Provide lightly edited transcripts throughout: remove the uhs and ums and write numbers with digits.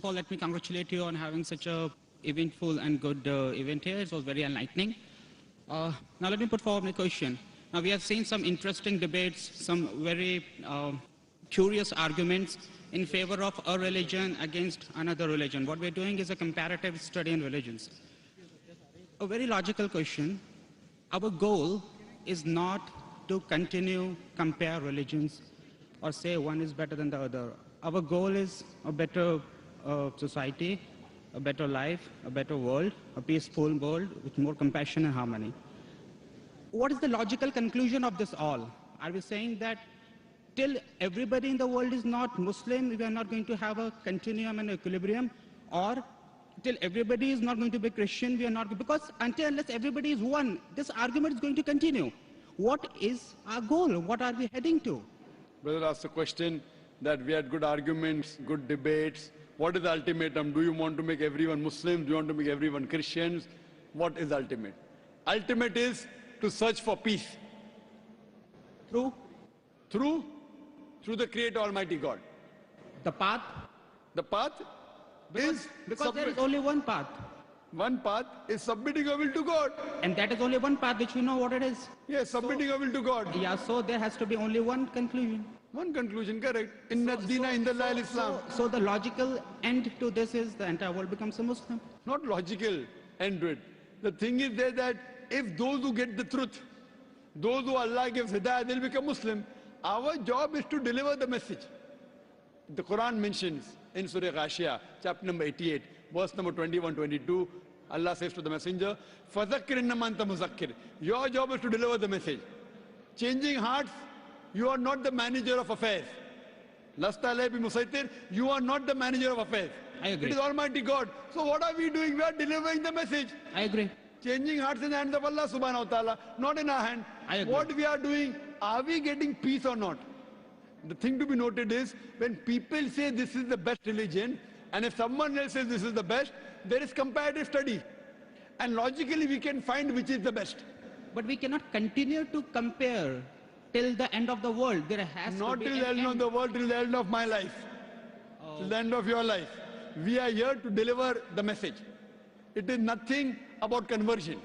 all, let me congratulate you on having such a eventful and good event here. It was very enlightening. Now let me put forward my question. Now we have seen some interesting debates, some very curious arguments in favor of a religion against another religion. What we're doing is a comparative study in religions. A very logical question. Our goal is not to continue compare religions or say one is better than the other. Our goal is a better society, a better life, a better world, a peaceful world with more compassion and harmony. What is the logical conclusion of this all? Are we saying that till everybody in the world is not Muslim, we are not going to have a continuum and equilibrium? Or till everybody is not going to be Christian, we are not, because until unless everybody is one, this argument is going to continue. What is our goal? What are we heading to? Brother asked the question that we had good arguments, good debates. What is the ultimatum? Do you want to make everyone Muslims? Do you want to make everyone Christians? What is ultimate? Ultimate is to search for peace. Through the Creator Almighty God. The path? The path is... Because there is only one path. One path is submitting our will to God. And that is only one path which we know what it is. Yes, submitting our will to God. Yeah, so there has to be only one conclusion. One conclusion, correct. Inna Dina Indallah Islam. So the logical end to this is the entire world becomes a Muslim. Not logical end to it. The thing is there that if those who get the truth, those who Allah gives hidayah, they'll become Muslim. Our job is to deliver the message. The Quran mentions in Surah Ghashiyah, chapter number 88, verse number 21-22, Allah says to the messenger, فَذَكِّرْ إِنَّمَا أَنْتَ مُذَكِّرْ. Your job is to deliver the message. Changing hearts, you are not the manager of affairs. Lasta alayhi bi musaitir, you are not the manager of affairs. I agree. It is Almighty God. So what are we doing? We are delivering the message. I agree. Changing hearts in the hands of Allah subhanahu wa ta'ala, not in our hand. I agree. What we are doing, are we getting peace or not? The thing to be noted is, when people say this is the best religion, and if someone else says this is the best, there is comparative study. And logically we can find which is the best. But we cannot continue to compare till the end of the world. There has not to be till the end of the world, till the end of my life. Oh. Till the end of your life. We are here to deliver the message. It is nothing about conversion.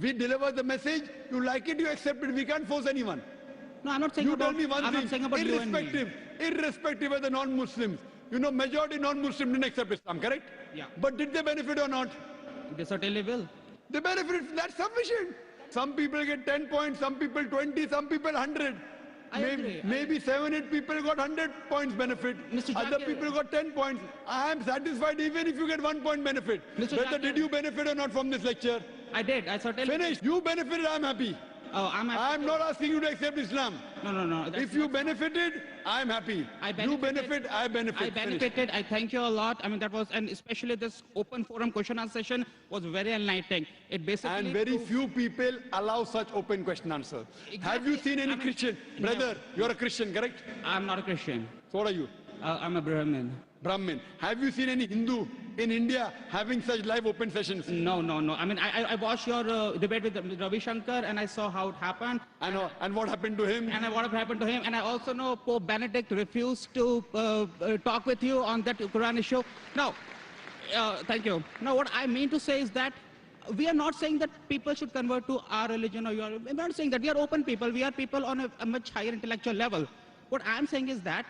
We deliver the message, you like it, you accept it. We can't force anyone. No, I'm not saying you about, tell me one I'm thing, not saying about you and me. Irrespective of the non-Muslims. You know, majority non-Muslims didn't accept Islam, correct? Yeah. But did they benefit or not? They certainly will. They benefit, that's sufficient. Some people get 10 points, some people 20, some people 100. I agree. Maybe 7, 8 people got 100 points benefit. Mr. Other Zakir, people got 10 points. I am satisfied even if you get 1 point benefit. Mr. Whether Zakir, did you benefit or not from this lecture? I did. I certainly... Finished. You benefited, I am happy. Oh, I'm happy. I am not asking you to accept Islam. No. If you benefited, I am happy. You benefit, I benefit. I benefited. Finished. I thank you a lot. I mean, that was, and especially this open forum question answer session was very enlightening. It basically... And very few people allow such open question answer. Exactly. Have you seen any Christian? Brother, you're a Christian, correct? I'm not a Christian. So what are you? I'm a Brahmin. Brahmin. Have you seen any Hindu in India having such live open sessions? No. I mean, I watched your debate with Ravi Shankar and I saw how it happened. I know. And what happened to him? And what happened to him. And I also know Pope Benedict refused to talk with you on that Quran issue. Now, thank you. Now, what I mean to say is that we are not saying that people should convert to our religion or your. We're not saying that. We are open people. We are people on a much higher intellectual level. What I'm saying is that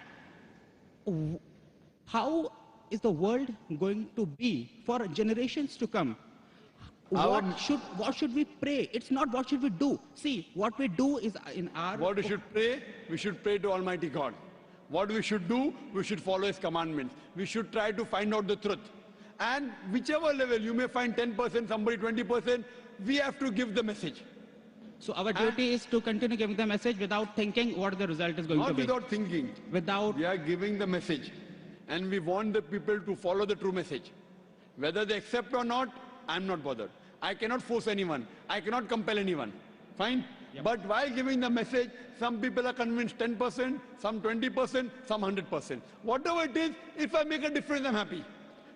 how is the world going to be for generations to come? What should we pray? It's not what should we do. See, what we do is in our... What we should pray? We should pray to Almighty God. What we should do? We should follow His commandments. We should try to find out the truth. And whichever level, you may find 10%, somebody 20%, we have to give the message. So our duty is to continue giving the message without thinking what the result is going to be. Not without thinking. We are giving the message. And we want the people to follow the true message. Whether they accept or not, I'm not bothered. I cannot force anyone. I cannot compel anyone. Fine? Yep. But while giving the message, some people are convinced 10%, some 20%, some 100%. Whatever it is, if I make a difference, I'm happy.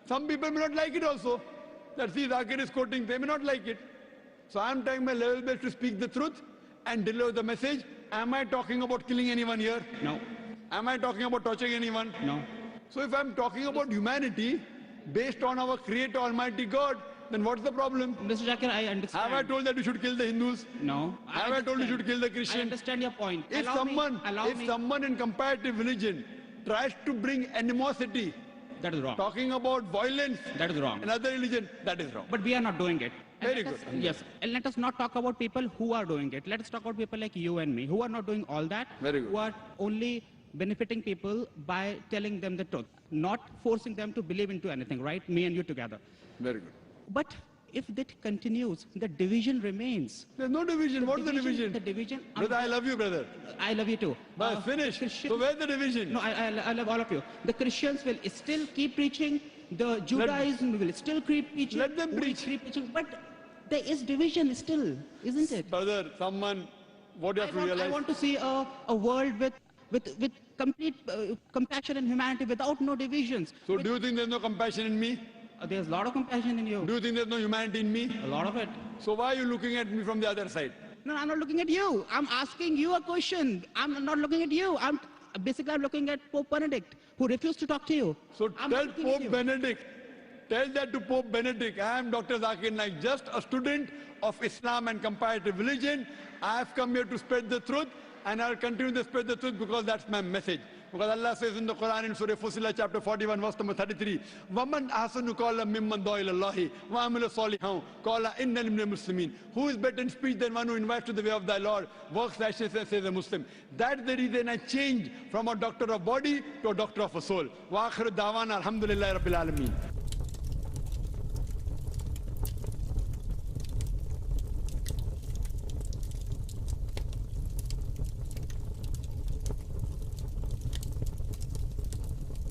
Some people may not like it also. That see, Zakir is quoting, they may not like it. So I'm trying my level best to speak the truth and deliver the message. Am I talking about killing anyone here? No. Am I talking about torturing anyone? No. So if I'm talking about humanity, based on our Creator Almighty God, then what's the problem? Mr. Zakir, I understand. Have I told that you should kill the Hindus? No. Have I told you should kill the Christians? I understand your point. If someone in comparative religion tries to bring animosity, that is wrong. Talking about violence, that is wrong. Another religion, that is wrong. But we are not doing it. Very good. Yes. And let us not talk about people who are doing it. Let us talk about people like you and me, who are not doing all that. Very good. Who are only benefiting people by telling them the truth, not forcing them to believe into anything, right? Me and you together. Very good. But if that continues, the division remains. There's no division. What's the division? The division. Brother, I love you, brother. I love you too. But finish. So where's the division? No, I love all of you. The Christians will still keep preaching. The Judaism will still keep preaching. Let them preach. Keep preaching. But there is division still, isn't it? Brother, what you have to realize. I want to see a world with complete compassion and humanity without no divisions. So do you think there's no compassion in me? There's a lot of compassion in you. Do you think there's no humanity in me? A lot of it. So why are you looking at me from the other side? No, I'm not looking at you. I'm asking you a question. I'm not looking at you. I'm looking at Pope Benedict, who refused to talk to you. So tell Pope Benedict, tell that to Pope Benedict, I am Dr. Zakir Naik, just a student of Islam and comparative religion. I have come here to spread the truth, and I'll continue to spread the truth because that's my message. Because Allah says in the Quran in Surah Fussilat chapter 41 verse number 33, وَمَنْ أَحْسَنُ قَوْلًا مِمَّنْ دَعَا إِلَى اللَّهِ وَعَمِلَ صَالِحًا قَالَ إِنَّنِي مِنَ الْمُسْلِمِينَ. Who is better in speech than one who invites to the way of thy Lord, works righteousness, says a Muslim. That's the reason I changed from a doctor of body to a doctor of a soul. وَآخِرُ دَعْوَانَا الْحَمْدُ لِلَّهِ رَبِّ الْعَالَمِينَ.